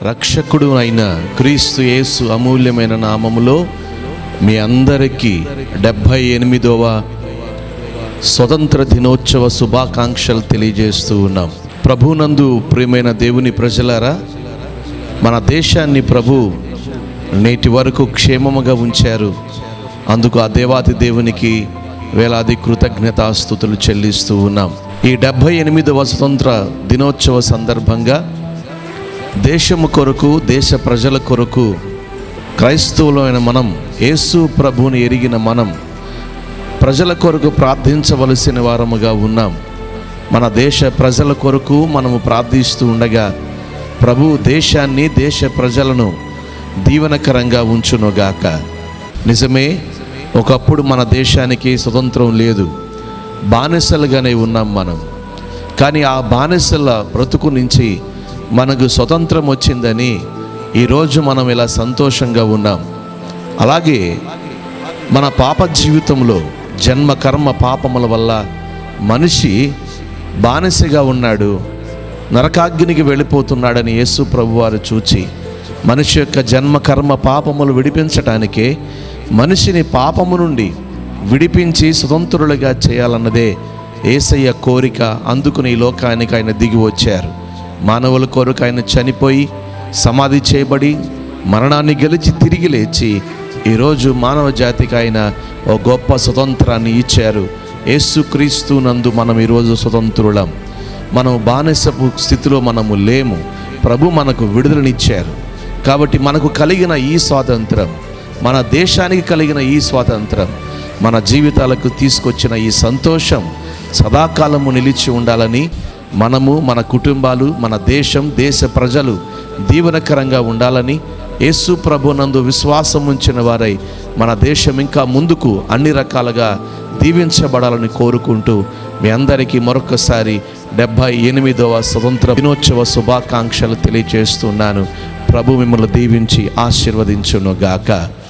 రక్షకుడు అయిన క్రీస్తు యేసు అమూల్యమైన నామములో మీ అందరికీ 78వ స్వతంత్ర దినోత్సవ శుభాకాంక్షలు తెలియజేస్తూ ఉన్నాం. ప్రభునందు ప్రియమైన దేవుని ప్రజలారా, మన దేశాన్ని ప్రభు నేటి వరకు క్షేమముగా ఉంచారు. అందుకు ఆ దేవాతి దేవునికి వేలాది కృతజ్ఞతాస్తుతులు చెల్లిస్తూ ఉన్నాం. ఈ 78వ స్వతంత్ర దినోత్సవ సందర్భంగా దేశము కొరకు, దేశ ప్రజల కొరకు క్రైస్తవులైన మనం, యేసు ప్రభువుని ఎరిగిన మనం ప్రజల కొరకు ప్రార్థించవలసిన వారముగా ఉన్నాం. మన దేశ ప్రజల కొరకు మనము ప్రార్థిస్తూ ఉండగా ప్రభు దేశాన్ని, దేశ ప్రజలను దీవెనకరంగా ఉంచునుగాక. నిజమే, ఒకప్పుడు మన దేశానికి స్వతంత్రం లేదు, బానిసలుగానే ఉన్నాం మనం. కానీ ఆ బానిసల బ్రతుకు నుంచి మనకు స్వతంత్రం వచ్చిందని ఈరోజు మనం ఇలా సంతోషంగా ఉన్నాం. అలాగే మన పాప జీవితంలో జన్మ కర్మ పాపముల వల్ల మనిషి బానిసగా ఉన్నాడు, నరకాగ్నికి వెళ్ళిపోతున్నాడని యేసు ప్రభువారు చూచి మనిషి యొక్క జన్మ కర్మ పాపములు విడిపించటానికే మనిషిని పాపము నుండి విడిపించి స్వతంత్రులుగా చేయాలన్నదే యేసయ్య కోరిక. అందుకుని ఈ లోకానికి ఆయన దిగి వచ్చారు. మానవుల కొరకు ఆయన చనిపోయి సమాధి చేయబడి మరణాన్ని గెలిచి తిరిగి లేచి ఈరోజు మానవ జాతికి ఆయన ఓ గొప్ప స్వతంత్రాన్ని ఇచ్చారు. యేసుక్రీస్తు నందు మనం ఈరోజు స్వతంత్రులం. మనం బానిసపు స్థితిలో మనము లేము. ప్రభు మనకు విడుదలనిచ్చారు. కాబట్టి మనకు కలిగిన ఈ స్వాతంత్రం, మన దేశానికి కలిగిన ఈ స్వాతంత్రం, మన జీవితాలకు తీసుకొచ్చిన ఈ సంతోషం సదాకాలము నిలిచి ఉండాలని మనము, మన కుటుంబాలు, మన దేశం, దేశ ప్రజలు దీవెనకరంగా ఉండాలని యేసు ప్రభునందు విశ్వాసం ఉంచిన వారై మన దేశం ఇంకా ముందుకు అన్ని రకాలుగా దీవించబడాలని కోరుకుంటూ మీ అందరికీ మరొకసారి 78వ స్వతంత్ర దినోత్సవ శుభాకాంక్షలు తెలియజేస్తున్నాను. ప్రభు మిమ్మల్ని దీవించి ఆశీర్వదించును గాక.